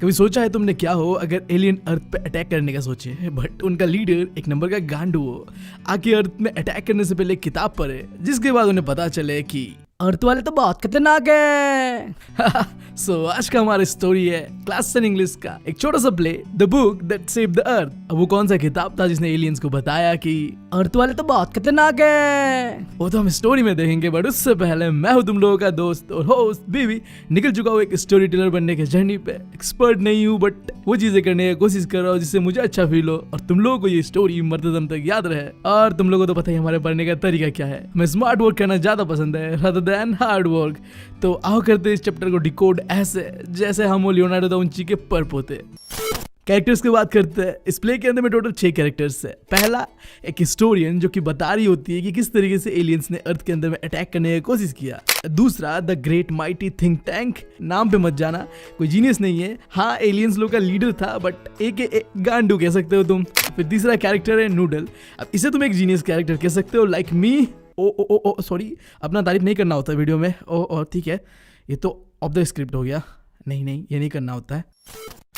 कभी सोचा है तुमने क्या हो अगर एलियन अर्थ पे अटैक करने का सोचे, बट उनका लीडर एक नंबर का गांडू हो, आके अर्थ में अटैक करने से पहले एक किताब पढ़े, जिसके बाद उन्हें पता चले कि अर्थ वाले तो बहुत खतरनाक है। सो आज का हमारा स्टोरी है क्लास 10 इंग्लिश का एक छोटा सा play, the book that saved the earth. अब वो कौन सा किताब था जिसने एलियंस को बताया कि अर्थ वाले तो बहुत खतरनाक है? वो तो हम स्टोरी में देखेंगे, बट उससे पहले मैं हूँ तुम लोगों का दोस्त और होस्ट बीवी, निकल चुका हूँ एक स्टोरी टेलर बनने के जर्नी पे। एक्सपर्ट नहीं हूँ, बट वो चीजें करने की कोशिश कर रहा हूँ जिससे मुझे अच्छा फील हो और तुम लोगों को ये स्टोरी मरते दम तक याद रहे। और तुम लोगों को तो पता ही हमारे पढ़ने का तरीका क्या है, हमें स्मार्ट वर्क करना ज्यादा पसंद है rather than हार्ड वर्क। तो आओ करते हैं इस चैप्टर को डिकोड ऐसे जैसे हम वो लियोनार्डो दा विंची के पर पोते। कैरेक्टर्स की बात करते हैं। इस प्ले के अंदर में टोटल 6 कैरेक्टर्स है। पहला एक हिस्टोरियन जो कि बता रही होती है कि किस तरीके से एलियंस ने अर्थ के अंदर में अटैक करने की कोशिश किया। दूसरा the great mighty think tank, नाम पे मत जाना, कोई जीनियस नहीं है, हाँ एलियंस लोग का लीडर था बट एक गांडू कह सकते हो तुम। फिर तीसरा कैरेक्टर है नूडल, अब इसे तुम एक जीनियस कैरेक्टर कह सकते हो लाइक मी। ओ सॉरी, अपना तारीफ नहीं करना होता वीडियो में। ओ ठीक है, ये तो ऑफ द स्क्रिप्ट हो गया, नहीं ये नहीं करना होता है।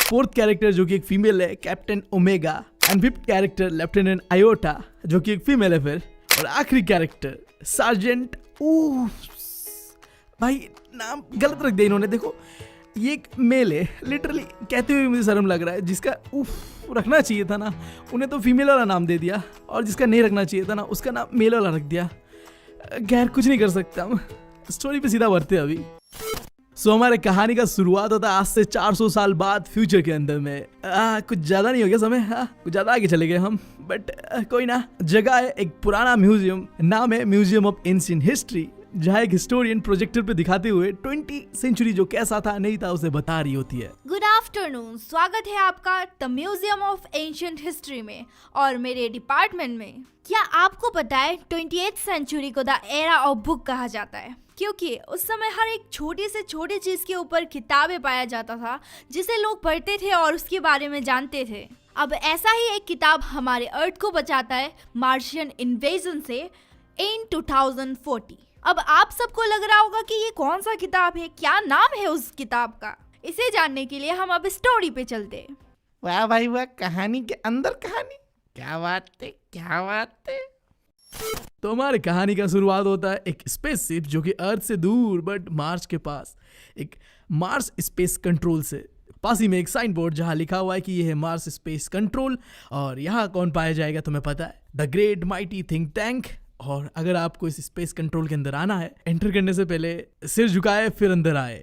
फोर्थ कैरेक्टर जो कि एक फीमेल है, captain omega. And fifth character lieutenant iota जो कि एक फीमेल है फिर। और आखिरी कैरेक्टर सार्जेंट। भाई नाम गलत रख दिया इन्होंने, देखो ये एक मेल है, लिटरली कहते हुए मुझे शर्म लग रहा है। जिसका रखना चाहिए था ना, उन्हें तो फीमेल वाला नाम दे दिया, और जिसका नहीं रखना चाहिए था ना, उसका नाम मेल वाला रख दिया। खैर कुछ नहीं कर सकता, हम स्टोरी पे सीधा बढ़ते अभी। सो हमारे कहानी का शुरुआत होता है आज से 400 साल बाद फ्यूचर के अंदर में। कुछ ज्यादा नहीं हो गया समय, कुछ ज्यादा आगे चले गए हम, बट कोई ना। जगह है एक पुराना म्यूजियम, नाम है म्यूजियम ऑफ एंशिएंट हिस्ट्री, जहाँ एक हिस्टोरियन प्रोजेक्टर पे दिखाते हुए 20th सेंचुरी जो कैसा था नहीं था उसे बता रही होती है। गुड आफ्टरनून, स्वागत है आपका the museum of ancient history में और मेरे डिपार्टमेंट में। क्या आपको पता है 20th सेंचुरी को द एरा ऑफ बुक कहा जाता है, क्योंकि उस समय हर एक छोटी से छोटी चीज के ऊपर किताबें पाया जाता था जिसे लोग पढ़ते थे और उसके बारे में जानते थे। अब ऐसा ही एक किताब हमारे अर्थ को बचाता है मार्शियन इन्वेजन से इन 2040। अब आप सबको लग रहा होगा कि ये कौन सा किताब है, क्या नाम है उस किताब का। इसे जानने के लिए हम अब स्टोरी पे चलते हैं। वाह भाई वाह, कहानी के अंदर कहानी, क्या बात है क्या बात है। तो हमारी कहानी का शुरुआत होता है एक स्पेसशिप जो कि अर्थ से दूर बट मार्स के पास, एक मार्स स्पेस कंट्रोल से। पास ही में एक साइन बोर्ड जहाँ लिखा हुआ है कि ये है मार्स स्पेस कंट्रोल, और यहाँ कौन पाया जाएगा तुम्हें पता है, the great mighty think tank. और अगर आपको इस स्पेस कंट्रोल के अंदर आना है, एंटर करने से पहले सिर झुकाए फिर अंदर आए।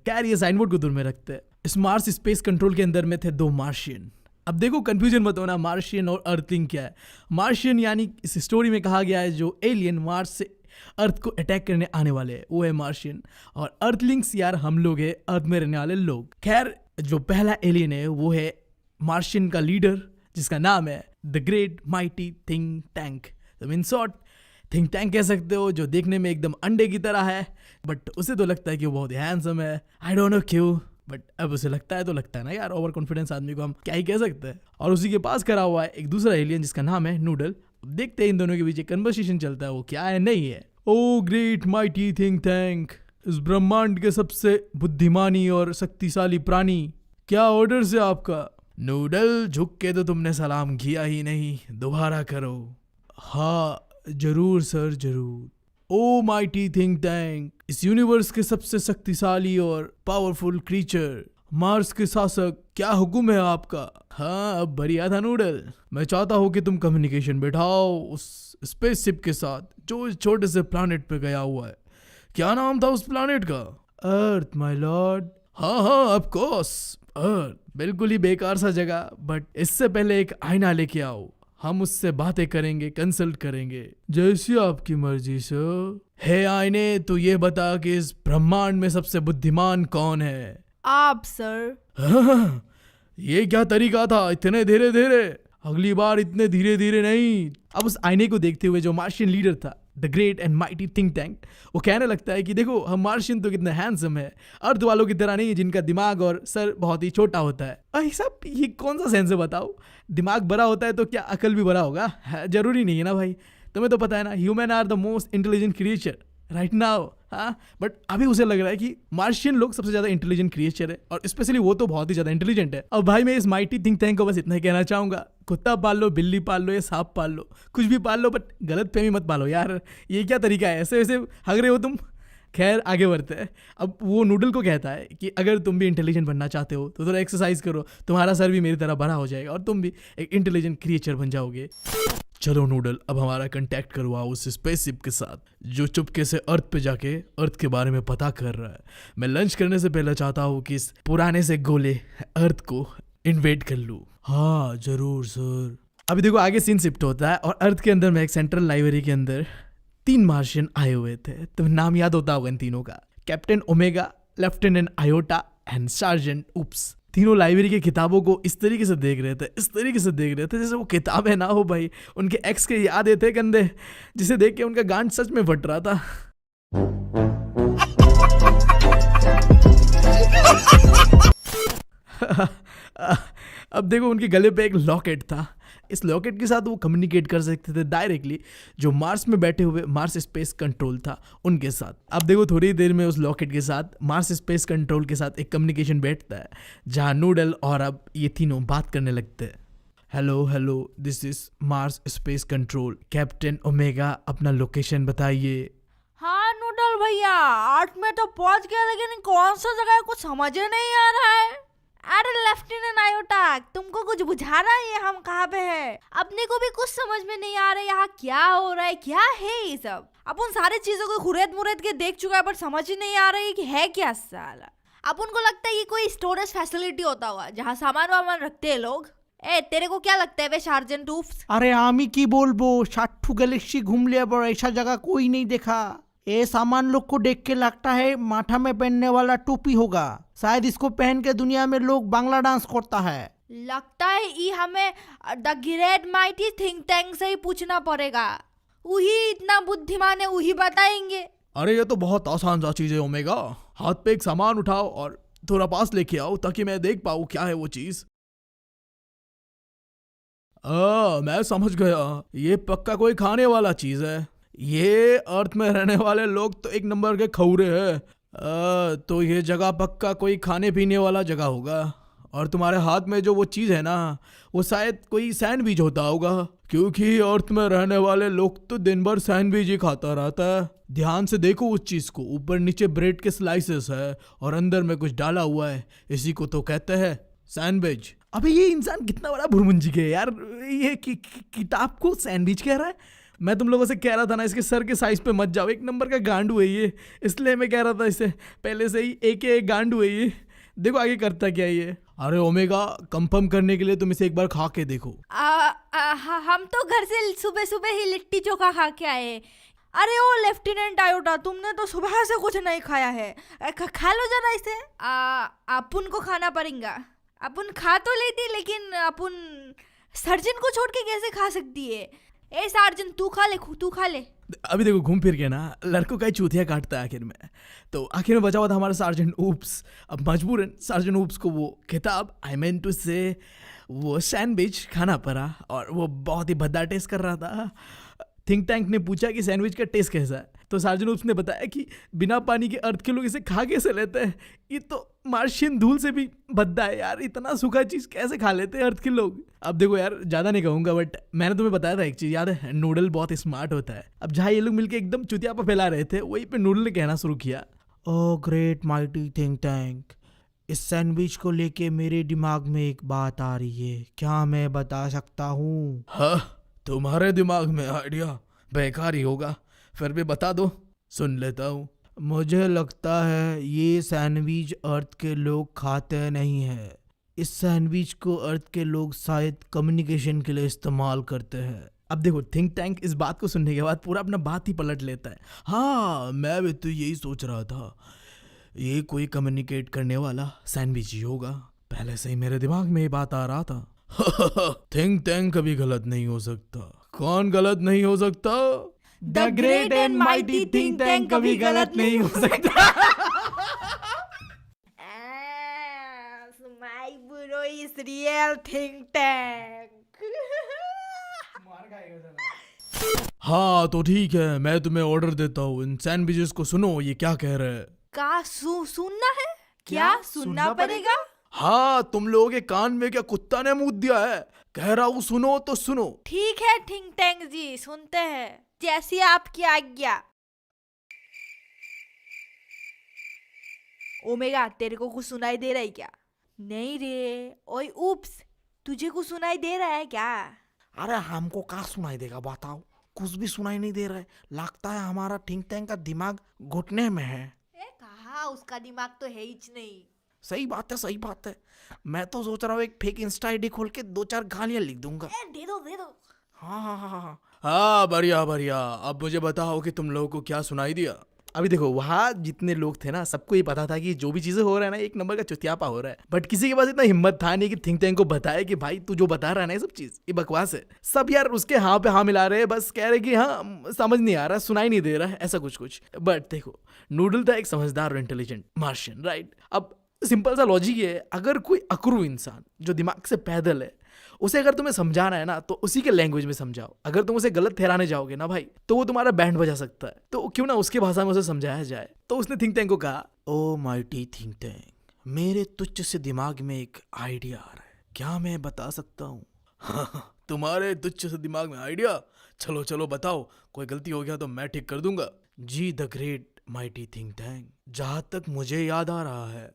खैर ये साइन बोर्ड को दूर में रखते हैं। इस मार्स स्पेस कंट्रोल के अंदर में थे 2 मार्शियन। अब देखो कंफ्यूजन मत होना, मार्शियन और अर्थिंग क्या है। मार्शियन यानी इस स्टोरी में कहा गया है जो एलियन मार्स से अर्थ को अटैक करने आने वाले हैं वो है मार्शियन, और अर्थलिंग्स यार हम लोग है अर्थ में रहने वाले लोग। खैर जो पहला एलियन है वो है मार्शियन का लीडर जिसका नाम है the great mighty think tank. तो इन शॉर्ट थिंक टैंक कह सकते हो, जो देखने में एकदम अंडे की तरह है, बट उसे तो लगता है कि वो बहुत हैंडसम है। आई डोंट नो क्यों, बट अब उसे लगता है तो लगता है ना यार, ओवर कॉन्फिडेंस आदमी को हम क्या ही कह सकते हैं। और उसी के पास खड़ा हुआ है एक दूसरा एलियन जिसका नाम है नूडल। अब देखते हैं इन दोनों के बीच एक कन्वर्सेशन चलता है, वो क्या है नहीं है। ओ ग्रेट माइटी थिंक टैंक, इस ब्रह्मांड के सबसे बुद्धिमानी और शक्तिशाली प्राणी, क्या ऑर्डर है आपका। नूडल झुक के तो तुमने सलाम किया ही नहीं, दोबारा करो। हाँ जरूर सर जरूर। ओ माइटी थिंक टैंक, इस यूनिवर्स के सबसे शक्तिशाली और पावरफुल क्रीचर, मार्स के शासक, क्या हुक्म है आपका। हाँ अब बढ़िया था नूडल, मैं चाहता हूँ कि तुम कम्युनिकेशन बैठाओ उस स्पेसशिप के साथ जो इस छोटे से प्लैनेट पे गया हुआ है। क्या नाम था उस प्लैनेट का। अर्थ माय लॉर्ड। हाँ ऑफ कोर्स अर्थ, बिल्कुल ही बेकार सा जगह, बट इससे पहले एक आईना लेके आओ, हम उससे बातें करेंगे, कंसल्ट करेंगे। जैसी आपकी मर्जी सर। हे आईने, तू ये बता कि इस ब्रह्मांड में सबसे बुद्धिमान कौन है। आप सर। हाँ, ये क्या तरीका था, इतने धीरे धीरे, अगली बार इतने धीरे धीरे नहीं। अब उस आईने को देखते हुए जो मार्शियन लीडर था the great and mighty think tank, वो कहने लगता है कि देखो हम मार्शियन तो कितने हैंडसम है, अर्थ वालों की तरह नहीं जिनका दिमाग और सर बहुत ही छोटा होता है। अरे साहब ये कौन सा सेंस है बताओ, दिमाग बड़ा होता है तो क्या अकल भी बड़ा होगा। जरूरी नहीं है ना भाई, तुम्हें तो पता है ना, human are the most intelligent creature right now. हाँ, बट अभी उसे लग रहा है कि मार्शियन लोग सबसे ज्यादा इंटेलिजेंट क्रिएचर है, और स्पेशली वो तो बहुत ही ज्यादा इंटेलिजेंट है। अब भाई मैं इस माइटी थिंक टैंक को बस इतना ही कहना चाहूंगा, कुत्ता पाल लो, बिल्ली पाल लो या सांप पाल लो, कुछ भी पाल लो, बट गलत फहमी मत पालो यार। ये क्या तरीका है, ऐसे वैसे हग रहे हो तुम। खैर आगे बढ़ते हैं। अब वो नूडल को कहता है कि अगर तुम भी इंटेलिजेंट बनना चाहते हो तो थोड़ा एक्सरसाइज करो, तुम्हारा सर भी मेरी तरह बड़ा हो जाएगा और तुम भी एक इंटेलिजेंट क्रिएचर बन जाओगे। चलो नूडल, अब हमारा कांटेक्ट करवाओ उस स्पेसशिप के साथ जो चुपके से अर्थ पे जाके अर्थ के बारे में पता कर रहा है। मैं लंच करने से पहले चाहता हूँ कि इस पुराने से गोले अर्थ को इन्वेट कर लूँ। हाँ जरूर सर। अभी देखो आगे सीन शिफ्ट होता है और अर्थ के अंदर में एक सेंट्रल लाइब्रेरी के अंदर 3 मार्शियन आए हुए थे। तुम्हें नाम याद होता होगा इन तीनों का, captain Omega, lieutenant Iota and sergeant Oops. तीनों लाइब्रेरी की किताबों को इस तरीके से देख रहे थे, इस तरीके से देख रहे थे जैसे वो किताबें ना हो भाई, उनके एक्स के याद थे कंधे, जिसे देख के उनका गांड सच में फट रहा था। अब देखो उनके गले पे एक लॉकेट था। इस लॉकेट के साथ वो कम्युनिकेट कर सकते थे डायरेक्टली जो मार्स में बैठे हुए मार्स स्पेस कंट्रोल था उनके साथ। अब देखो थोड़ी देर में उस लॉकेट के साथ मार्स स्पेस कंट्रोल के साथ एक कम्युनिकेशन बैठता है जहाँ नूडल और अब ये तीनों बात करने लगते हैं। Hello hello, this is Mars space control, captain omega अपना लोकेशन बताइए। हाँ नूडल भैया, 8 में तो पहुंच गया, लेकिन कौन सा जगह है कुछ समझ ही नहीं आ रहा है। अरे लेफ्टिनेंट आयोटा, तुमको कुछ बुझा रहा है ये हम कहाँ पे है? अपने को भी कुछ समझ में नहीं आ रहा है यहाँ क्या हो रहा है, क्या है ये सब। अपन सारी चीजों को खुरेद मुरेद के देख चुका है, पर समझ ही नहीं आ रहा है कि है क्या साला। अपन को लगता है ये कोई स्टोरेज फैसिलिटी होता होगा जहाँ सामान वामान रखते हैं लोग। ए तेरे को क्या लगता है वे सार्जेंट उप्स? अरे आमी की बोलबो, 60 गैलेक्सी घूम लिया पर ऐसा जगह कोई नहीं देखा। ये सामान लोग को देख के लगता है माथा में पहनने वाला टोपी होगा, शायद इसको पहन के दुनिया में लोग बांग्ला डांस करता है। लगता है ये हमें the great mighty think tank से ही पूछना पड़ेगा, वही इतना बुद्धिमान है, वही बताएंगे। अरे ये तो बहुत आसान सा चीज है ओमेगा, हाथ पे एक सामान उठाओ और थोड़ा पास लेके आओ ताकि मैं देख पाऊँ क्या है वो चीज। मैं समझ गया, ये पक्का कोई खाने वाला चीज है। ये अर्थ में रहने वाले लोग तो एक नंबर के खौरे हैं। तो ये जगह पक्का कोई खाने पीने वाला जगह होगा, और तुम्हारे हाथ में जो वो चीज़ है ना, वो शायद कोई सैंडविच होता होगा, क्योंकि अर्थ में रहने वाले लोग तो दिन भर सैंडविच ही खाता रहता है। ध्यान से देखो उस चीज़ को, ऊपर नीचे ब्रेड के स्लाइसेस है और अंदर में कुछ डाला हुआ है, इसी को तो कहते हैं सैंडविच। अबे ये इंसान कितना बड़ा भुरमुंजी है यार, ये किताब को सैंडविच कह रहा है। मैं तुम लोगों से कह रहा था ना इसके सर के साइज पे मत जाओ, एक नंबर का गांडू है ये, इसलिए मैं कह रहा था इसे पहले से ही एक गांडू है ये। देखो आगे करता क्या ये। अरे ओमेगा, कंफर्म करने के लिए तुम इसे एक बार खा के देखो। हम तो घर से सुबह सुबह ही लिट्टी चोखा खा के आए। अरे ओ लेफ्टिनेंट आयोटा, तुमने तो सुबह से कुछ नहीं खाया है, खा लो जरा इसे। अपन को खाना पड़ेगा। अपन खा तो लेती, लेकिन अपन सर्जन को छोड़ के कैसे खा सकती है? ए सार्जन तू खा ले, तू खा ले। अभी देखो घूम फिर के ना लड़कों का ही चूतिया काटता है आखिर में। तो आखिर में बचा हुआ था हमारा सार्जेंट उप्स। अब मजबूरन सार्जेंट उप्स को वो किताब, आई मीन टू से वो सैंडविच खाना पड़ा, और वो बहुत ही भद्दा टेस्ट कर रहा था। थिंक टैंक ने पूछा कि सैंडविच का टेस्ट कैसा है, तो सार्जेंट उप्स ने बताया कि बिना पानी के अर्थ के लोग इसे खा कैसे लेते हैं, ये तो मार्शियन धूल से भी भद्दा है यार, इतना सूखा चीज कैसे खा लेते हैं अर्थ के लोग। अब देखो यार ज्यादा नहीं कहूंगा, बट मैंने तुम्हें बताया था एक चीज याद है, नूडल बहुत स्मार्ट होता है। अब जहाँ ये लोग मिलकर एकदम चुतियापा फैला रहे थे, वहीं पे नूडल ने कहना शुरू किया, ओ ग्रेट माइटी थिंक टैंक, इस सैंडविच को लेके मेरे दिमाग में एक बात आ रही है, क्या मैं बता सकता हूँ? हाँ तुम्हारे दिमाग में आइडिया बेकार ही होगा, फिर भी बता दो, सुन लेता हूँ। मुझे लगता है ये सैंडविच अर्थ के लोग खाते नहीं है। इस सैंडविच को अर्थ के लोग शायद कम्युनिकेशन के लिए इस्तेमाल करते हैं। अब देखो थिंक टैंक इस बात को सुनने के बाद पूरा अपना बात ही पलट लेता है। हाँ मैं भी तो यही सोच रहा था, ये कोई कम्युनिकेट करने वाला सैंडविच ही होगा, पहले से ही मेरे दिमाग में ये बात आ रहा था। थिंक टैंक कभी गलत नहीं हो सकता। कौन गलत नहीं हो सकता? The great and mighty think tank कभी गलत नहीं हो सकता। My bro is real think tank. हाँ तो ठीक है, मैं तुम्हें ऑर्डर देता हूँ, इन सैंडविचेस को सुनो ये क्या कह रहे हैं। का सुनना है? क्या सुनना पड़ेगा? हाँ, तुम लोगों के कान में क्या कुत्ता ने मुंह दिया है? कह रहा हूँ सुनो तो सुनो। ठीक है थिंक टैंक जी, सुनते हैं, जैसी आपकी आज्ञा। ओमेगा, तेरे को कुछ सुनाई दे रहा है क्या? नहीं रे। ओए उप्स, तुझे कुछ सुनाई दे रहा है क्या? अरे हमको क्या सुनाई देगा बताओ, कुछ भी सुनाई नहीं दे रहा है। लगता है हमारा थिंक टैंक का दिमाग घुटने में है। कहा, उसका दिमाग तो है ही नहीं। सही बात है, सही बात है। मैं तो सोच रहा हूँ एक फेक इंस्टा आईडी खोल के 2-4 गालियां लिख दूंगा। दे दो दे दो। हाँ हाँ हाँ हाँ। हाँ बढ़िया बढ़िया, अब मुझे बताओ कि तुम लोगों को क्या सुनाई दिया। अभी देखो, वहाँ जितने लोग थे ना, सबको ये पता था कि जो भी चीजें हो रहा है ना, एक नंबर का चुतियापा हो रहा है। बट किसी के पास इतना हिम्मत था नहीं कि थिंक टैंक को बताए कि भाई तू जो बता रहा है ना, ये सब चीज ये बकवास है। सब यार उसके हाँ पे हाँ मिला रहे हैं, बस कह रहे कि हाँ समझ नहीं आ रहा, सुनाई नहीं दे रहा है, ऐसा कुछ कुछ। बट देखो, नूडल था एक समझदार और इंटेलिजेंट मार्शियन, राइट। अब सिंपल सा लॉजिक ये है, अगर कोई अकरू इंसान जो दिमाग से पैदल है, उसे अगर तुम्हें समझाना है ना, तो उसी के लैंग्वेज में समझाओ। अगर तुम उसे गलत ठहराने जाओगे ना भाई, तो वो तुम्हारा बैंड बजा सकता है। तो क्यों ना उसकी भाषा में उसे समझाया जाए। तो उसने थिंक टैंक को कहा, ओ माइटी थिंक टैंक, मेरे तुच्छ से दिमाग में एक आइडिया आ रहा है, क्या मैं बता सकता हूँ? तुम्हारे तुच्छ से दिमाग में आइडिया? चलो चलो बताओ, कोई गलती हो गया तो मैं ठीक कर दूंगा। जी the great mighty think tank, जहाँ तक मुझे याद आ रहा है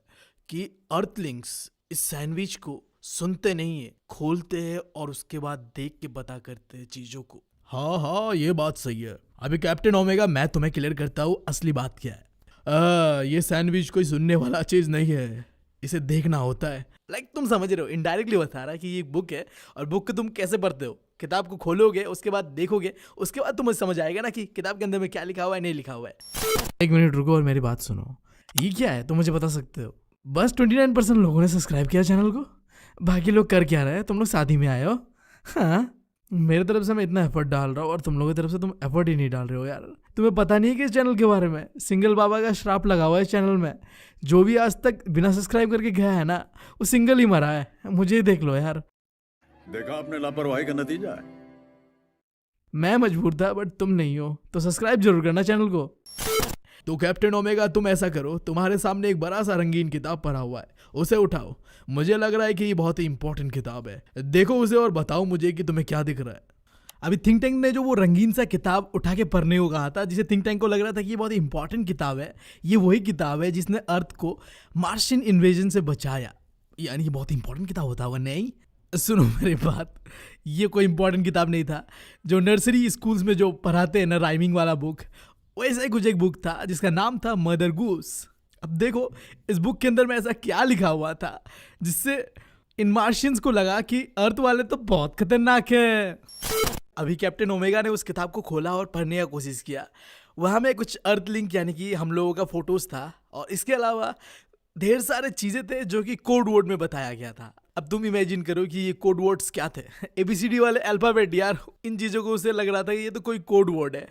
कि अर्थलिंग्स इस सैंडविच को सुनते नहीं है, खोलते हैं और उसके बाद देख के पता करते हैं चीजों को। हाँ हाँ, ये बात सही है। अभी कैप्टन ओमेगा, मैं तुम्हें क्लियर करता हूँ असली बात क्या है। ये सैंडविच कोई सुनने वाला चीज नहीं है, इसे देखना होता है। लाइक तुम समझ रहे हो, इनडायरेक्टली बता रहा है कि ये एक बुक है, और बुक को तुम कैसे पढ़ते हो, किताब को खोलोगे, उसके बाद देखोगे, उसके बाद तुम्हें समझ आएगा ना कि किताब के अंदर में क्या लिखा हुआ है, नहीं लिखा हुआ है। एक मिनट रुको और मेरी बात सुनो। ये क्या है तुम मुझे बता सकते हो? बस 29% लोगों ने सब्सक्राइब किया चैनल को। बाकी लोग कर क्या रहे हैं? तुम लोग शादी में आए हो? हाँ, मेरे तरफ से मैं इतना एफर्ट डाल रहा हूँ और तुम लोगों की तरफ से तुम एफर्ट ही नहीं डाल रहे हो यार। तुम्हें पता नहीं है कि इस चैनल के बारे में सिंगल बाबा का श्राप लगा हुआ है इस चैनल में। जो भी आज तक बिना सब्सक्राइब करके गया है ना, वो सिंगल ही मरा है। मुझे ही देख लो यार। देखा आपने लापरवाही का नतीजा है। मैं मजबूर था बट तुम नहीं हो, तो सब्सक्राइब जरूर करना चैनल को। तो कैप्टन ओमेगा, तुम ऐसा करो, तुम्हारे सामने एक बड़ा सा रंगीन किताब पड़ा हुआ है, उसे उठाओ। मुझे लग रहा है कि ये बहुत ही इंपॉर्टेंट किताब है। देखो उसे और बताओ मुझे कि तुम्हें क्या दिख रहा है। अभी थिंक टैंक ने जो वो रंगीन सा किताब उठा के पढ़ने को कहा था, जिसे थिंक टैंक को लग रहा था कि ये बहुत इंपॉर्टेंट किताब है, ये वही किताब है जिसने अर्थ को मार्शियन इन्वेजन से बचाया। यानी ये बहुत इंपॉर्टेंट किताब होता होगा, नहीं? सुनो मेरी बात, ये कोई इंपॉर्टेंट किताब नहीं था जो नर्सरी स्कूल्स में जो पढ़ाते हैं ना, राइमिंग वाला बुक, वैसा ही कुछ एक बुक था जिसका नाम था मदर गूस। अब देखो इस बुक के अंदर में ऐसा क्या लिखा हुआ था जिससे इन मार्शियंस को लगा कि अर्थ वाले तो बहुत खतरनाक है। अभी कैप्टन ओमेगा ने उस किताब को खोला और पढ़ने का कोशिश किया। वहाँ में कुछ अर्थ लिंक यानी कि हम लोगों का फोटोज था, और इसके अलावा ढेर सारे चीजें थे जो कि कोड वर्ड में बताया गया था। अब तुम इमेजिन करो कि ये कोड वर्ड्स क्या थे। ABCD वाले अल्फाबेट यार, इन चीज़ों को उसे लग रहा था कि ये तो कोई कोड वर्ड है,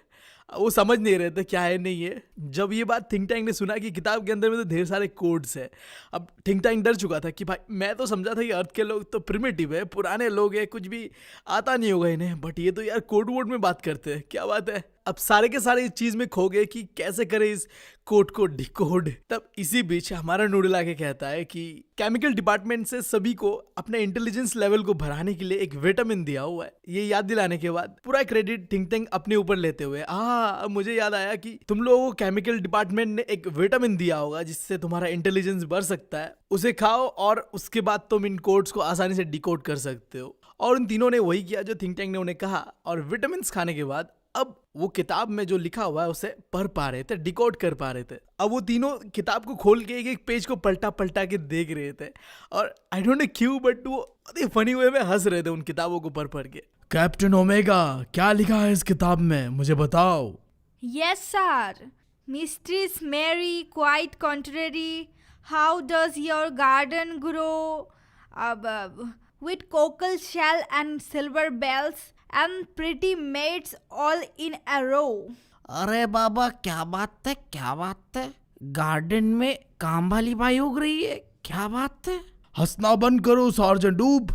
वो समझ नहीं रहे थे क्या है नहीं है। जब ये बात थिंक टैंक ने सुना कि किताब के अंदर में तो ढेर सारे कोड्स है, अब थिंक टैंक डर चुका था कि भाई मैं तो समझा था कि अर्थ के लोग तो प्रिमिटिव है, पुराने लोग हैं, कुछ भी आता नहीं होगा इन्हें, बट ये तो यार कोड वर्ड में बात करते हैं, क्या बात है। अब सारे के सारे इस चीज में खो गए कि कैसे करें इस कोड को डिकोड। तब इसी बीच हमारा नूडल आके कहता है कि केमिकल डिपार्टमेंट से सभी को अपने इंटेलिजेंस लेवल को बढ़ाने के लिए एक विटामिन दिया हुआ है। ये याद दिलाने के बाद पूरा क्रेडिट थिंक टैंक अपने ऊपर लेते हुए, अब मुझे याद आया कि तुम लोगों को केमिकल डिपार्टमेंट ने एक विटामिन दिया होगा जिससे तुम्हारा इंटेलिजेंस बढ़ सकता है, उसे खाओ और उसके बाद तुम इन कोड्स को आसानी से डिकोड कर सकते हो। और उन तीनों ने वही किया जो थिंक टैंक ने उन्हें कहा, और विटामिन खाने के बाद अब वो किताब में जो लिखा हुआ है उसे पढ़ पा रहे थे, डिकोड कर पा रहे थे। अब वो तीनों किताब को खोल के एक एक पेज को पलटा पलटा के देख रहे थे, और आई डोंट नो क्यों बट वो फनी वे में हंस रहे थे उन किताबों को पढ़ पढ़ के। कैप्टन ओमेगा, क्या लिखा है इस किताब में, मुझे बताओ। Yes, sir. Mistress Mary, quite contrary. How does your garden grow? With cockle shell and silver bells and pretty maids all in a row. अरे बाबा क्या बात है, क्या बात है, गार्डन में काम वाली बाई उग रही है, क्या बात है। हंसना बंद करो सार्जेंट डूब,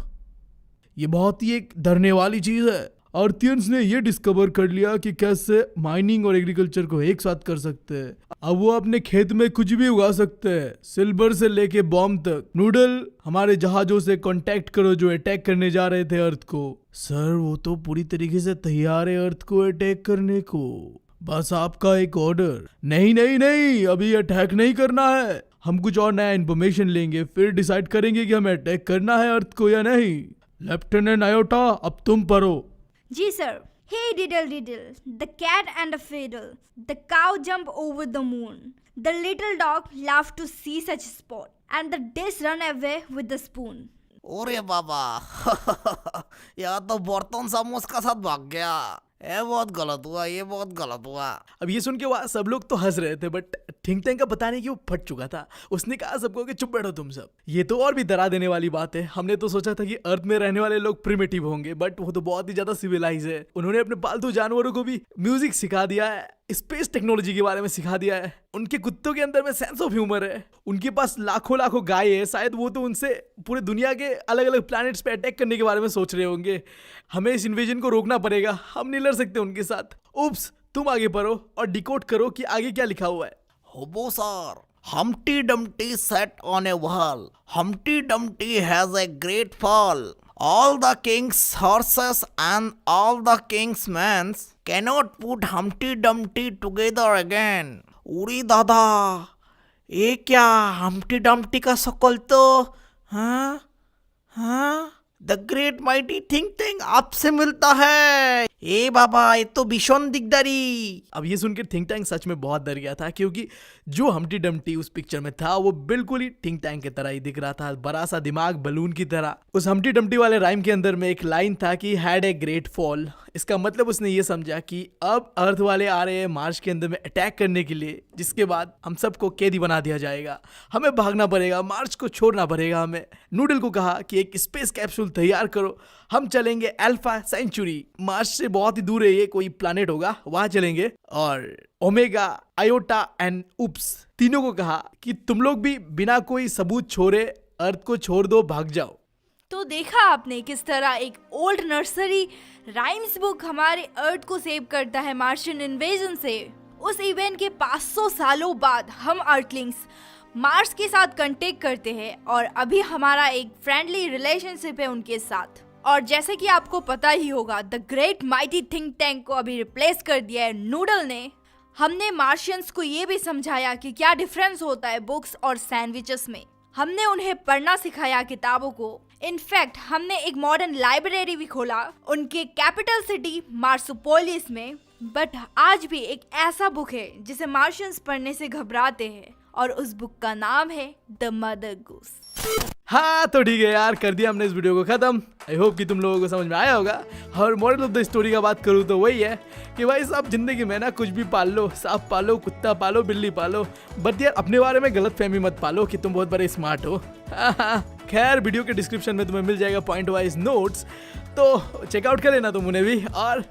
ये बहुत ही एक डरने वाली चीज है। अर्थियंस ने ये डिस्कवर कर लिया कि कैसे माइनिंग और एग्रीकल्चर को एक साथ कर सकते हैं। अब वो अपने खेत में कुछ भी उगा सकते हैं, सिल्वर से लेके बॉम्ब तक। नूडल, हमारे जहाजों से कांटेक्ट करो जो अटैक करने जा रहे थे अर्थ को। सर वो तो पूरी तरीके से तैयार है अर्थ को अटैक करने को, बस आपका एक ऑर्डर। नहीं नहीं नहीं, अभी अटैक नहीं करना है, हम कुछ और नया इन्फॉर्मेशन लेंगे, फिर डिसाइड करेंगे कि हमें अटैक करना है अर्थ को या नहीं। लेफ्टिनेंट आयोटा, अब तुम पढ़ो। जी sir. Hey diddle diddle, the cat and a fiddle, the cow jump over the moon, the little dog laughed to see such sport, and the dish run away with the spoon. ओरे बाबा यार तो बर्तन समोस का साथ भाग गया। ये बहुत गलत हुआ, ये बहुत गलत हुआ। अब ये सुन के वहाँ सब लोग तो हंस रहे थे, बट थिंक टैंक का पता नहीं कि वो फट चुका था। उसने कहा सबको कि चुप बैठो तुम सब। ये तो और भी डरा देने वाली बात है। हमने तो सोचा था कि अर्थ में रहने वाले लोग प्रिमिटिव होंगे, बट वो तो बहुत ही ज्यादा सिविलाइज है। उन्होंने अपने पालतू जानवरों को भी म्यूजिक सिखा दिया है, स्पेस टेक्नोलॉजी के बारे में सिखा दिया है। उनके कुत्तों के अंदर में सेंस ऑफ ह्यूमर है। उनके पास लाखों लाखों गाय है, शायद वो तो उनसे पूरे दुनिया के अलग अलग प्लैनेट्स पे अटैक करने के बारे में सोच रहे होंगे। हमें इस इन्वेजन को रोकना पड़ेगा, हम नहीं लड़ सकते उनके साथ। उप्स, तुम आगे पढ़ो और डिकोड करो कि आगे क्या लिखा हुआ है। होबो sir, Humpty Dumpty sat on a wall. Humpty Dumpty has a great fall. All the king's horses and all the king's men cannot put Humpty Dumpty together again. Uri दादा, ये क्या Humpty Dumpty का शकल तो हाँ हाँ the great mighty think tank आपसे मिलता है। ए बाबा, ये तो भीषण दिग्दारी। अब ये सुनकर थिंक टैंक सच में बहुत डर गया था, क्योंकि जो हम्टी डम्टी उस पिक्चर में था वो बिल्कुल ही थिंक टैंक की तरह ही दिख रहा था, बड़ा सा दिमाग बलून की तरह। उस हम्टी डम्टी वाले राइम के अंदर में एक लाइन था कि हैड ए ग्रेट फॉल। इसका मतलब उसने ये समझा कि अब अर्थ वाले आ रहे हैं मार्स के अंदर में अटैक करने के लिए, जिसके बाद हम सबको कैदी बना दिया जाएगा। हमें भागना पड़ेगा, मार्स को छोड़ना पड़ेगा हमें। नूडल को कहा कि एक स्पेस कैप्सूल तैयार करो, हम चलेंगे अल्फा सेंचुरी। मार्स से बहुत ही दूर है ये कोई प्लैनेट होगा, वहां चलेंगे। और ओमेगा, आयोटा एंड उप्स तीनों को कहा कि तुम लोग भी बिना कोई सबूत छोड़े अर्थ को छोड़ दो, भाग जाओ। तो देखा आपने किस तरह एक ओल्ड नर्सरी राइम्स बुक हमारे अर्थ को सेव करता है मार्शियन इन्वेजन से। उस इवेंट के 500 सालों बाद हम अर्थलिंग्स मार्स के साथ कांटेक्ट करते हैं और अभी हमारा एक फ्रेंडली रिलेशनशिप है उनके साथ। और जैसे कि आपको पता ही होगा, the great mighty think tank को अभी रिप्लेस कर दिया है नूडल ने। हमने मार्शियंस को ये भी समझाया कि क्या डिफरेंस होता है बुक्स और सैंडविचेस में। हमने उन्हें पढ़ना सिखाया किताबों को। इनफैक्ट हमने एक मॉडर्न लाइब्रेरी भी खोला उनके कैपिटल सिटी मार्सोपोलिस में। बट आज भी एक ऐसा बुक है जिसे मार्शियंस पढ़ने से घबराते हैं, और उस बुक का नाम है द मदर गूस। हाँ तो ठीक है यार, कर दिया हमने इस वीडियो को खत्म। आई होप कि तुम लोगों को समझ में आया होगा। और मॉरल ऑफ द स्टोरी का बात करूँ तो वही है कि भाई साहब जिंदगी में ना कुछ भी पाल लो, सांप पालो, कुत्ता पालो, बिल्ली पालो, बट यार अपने बारे में गलत फहमी मत पालो कि तुम बहुत बड़े स्मार्ट हो। खैर वीडियो के डिस्क्रिप्शन में तुम्हें मिल जाएगा पॉइंट वाइज नोट्स, तो चेकआउट कर लेना तुम उन्हें भी। और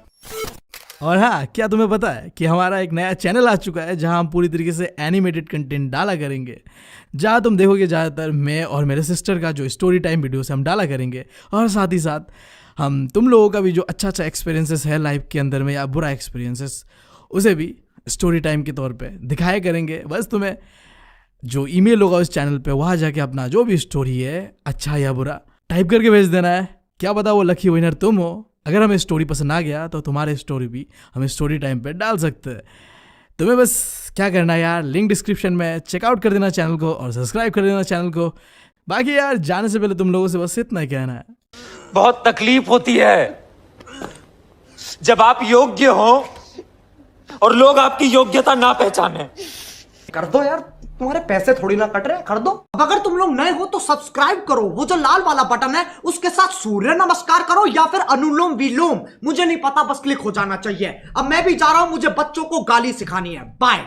हाँ, क्या तुम्हें पता है कि हमारा एक नया चैनल आ चुका है जहां हम पूरी तरीके से एनिमेटेड कंटेंट डाला करेंगे, जहां तुम देखोगे ज़्यादातर मैं और मेरे सिस्टर का जो स्टोरी टाइम वीडियोस हम डाला करेंगे। और साथ ही साथ हम तुम लोगों का भी जो अच्छा एक्सपीरियंसेस है लाइफ के अंदर में या बुरा एक्सपीरियंसेस, उसे भी स्टोरी टाइम के तौर पे दिखाया करेंगे। बस तुम्हें जो ईमेल होगा उस चैनल पे, वहाँ जाके अपना जो भी स्टोरी है अच्छा या बुरा टाइप करके भेज देना है। क्या पता वो लकी विनर तुम हो। अगर हमें स्टोरी पसंद आ गया तो तुम्हारे स्टोरी भी हम स्टोरी टाइम पे डाल सकते हैं। तुम्हें बस क्या करना है यार, लिंक डिस्क्रिप्शन में, चेकआउट कर देना चैनल को और सब्सक्राइब कर देना चैनल को। बाकी यार जाने से पहले तुम लोगों से बस इतना ही कहना है, बहुत तकलीफ होती है जब आप योग्य हो और लोग आपकी योग्यता ना पहचाने। कर दो यार, तुम्हारे पैसे थोड़ी ना कट रहे, कर दो। अब अगर तुम लोग नए हो तो सब्सक्राइब करो, वो जो लाल वाला बटन है उसके साथ सूर्य नमस्कार करो या फिर अनुलोम विलोम, मुझे नहीं पता, बस क्लिक हो जाना चाहिए। अब मैं भी जा रहा हूं, मुझे बच्चों को गाली सिखानी है। बाय।